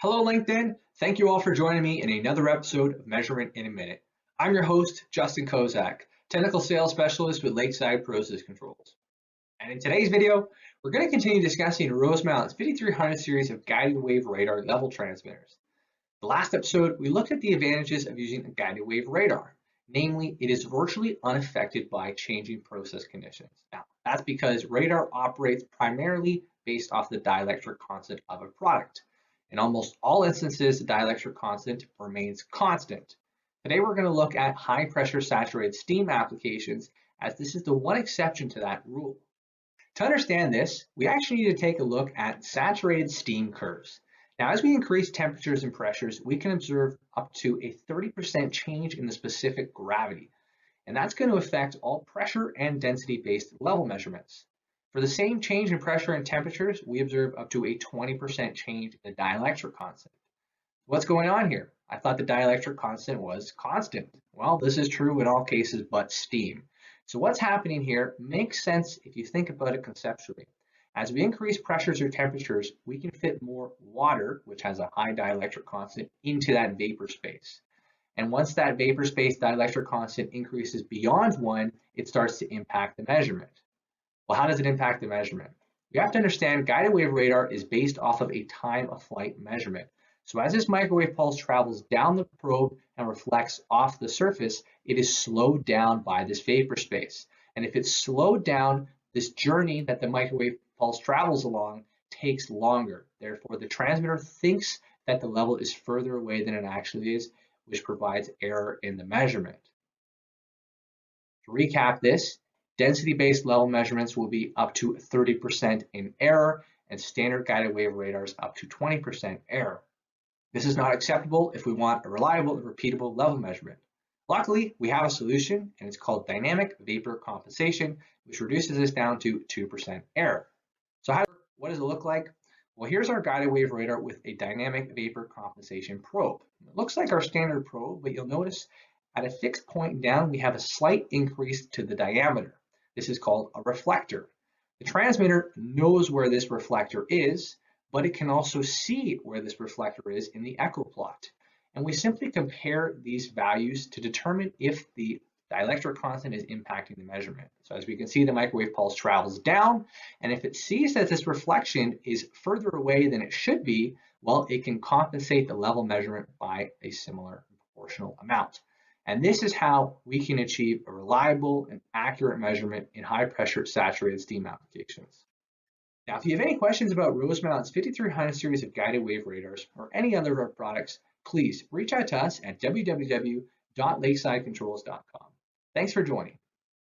Hello, LinkedIn. Thank you all for joining me in another episode of Measurement in a Minute. I'm your host, Justin Kozak, Technical Sales Specialist with Lakeside Process Controls. And in today's video, we're going to continue discussing Rosemountain's 5300 series of guided wave radar level transmitters. The last episode, we looked at the advantages of using a guided wave radar. Namely, it is virtually unaffected by changing process conditions. Now, that's because radar operates primarily based off the dielectric constant of a product. In almost all instances, the dielectric constant remains constant. Today, we're going to look at high pressure saturated steam applications, as this is the one exception to that rule. To understand this, we actually need to take a look at saturated steam curves. Now, as we increase temperatures and pressures, we can observe up to a 30% change in the specific gravity, and that's going to affect all pressure and density-based level measurements. For the same change in pressure and temperatures, we observe up to a 20% change in the dielectric constant. What's going on here? I thought the dielectric constant was constant. Well, this is true in all cases but steam. So what's happening here makes sense if you think about it conceptually. As we increase pressures or temperatures, we can fit more water, which has a high dielectric constant, into that vapor space. And once that vapor space dielectric constant increases beyond 1, it starts to impact the measurement. Well, how does it impact the measurement? You have to understand guided wave radar is based off of a time of flight measurement. So as this microwave pulse travels down the probe and reflects off the surface, it is slowed down by this vapor space. And if it's slowed down, this journey that the microwave pulse travels along takes longer. Therefore, the transmitter thinks that the level is further away than it actually is, which provides error in the measurement. To recap this, density-based level measurements will be up to 30% in error, and standard guided wave radars up to 20% error. This is not acceptable if we want a reliable and repeatable level measurement. Luckily, we have a solution, and it's called dynamic vapor compensation, which reduces this down to 2% error. So what does it look like? Well, here's our guided wave radar with a dynamic vapor compensation probe. It looks like our standard probe, but you'll notice at a fixed point down, we have a slight increase to the diameter. This is called a reflector. The transmitter knows where this reflector is, but it can also see where this reflector is in the echo plot. And we simply compare these values to determine if the dielectric constant is impacting the measurement. So as we can see, the microwave pulse travels down, and if it sees that this reflection is further away than it should be, well, it can compensate the level measurement by a similar proportional amount. And this is how we can achieve a reliable and accurate measurement in high pressure saturated steam applications. Now, if you have any questions about Rosemountain's 5300 series of guided wave radars or any other of our products, please reach out to us at www.lakesidecontrols.com. Thanks for joining.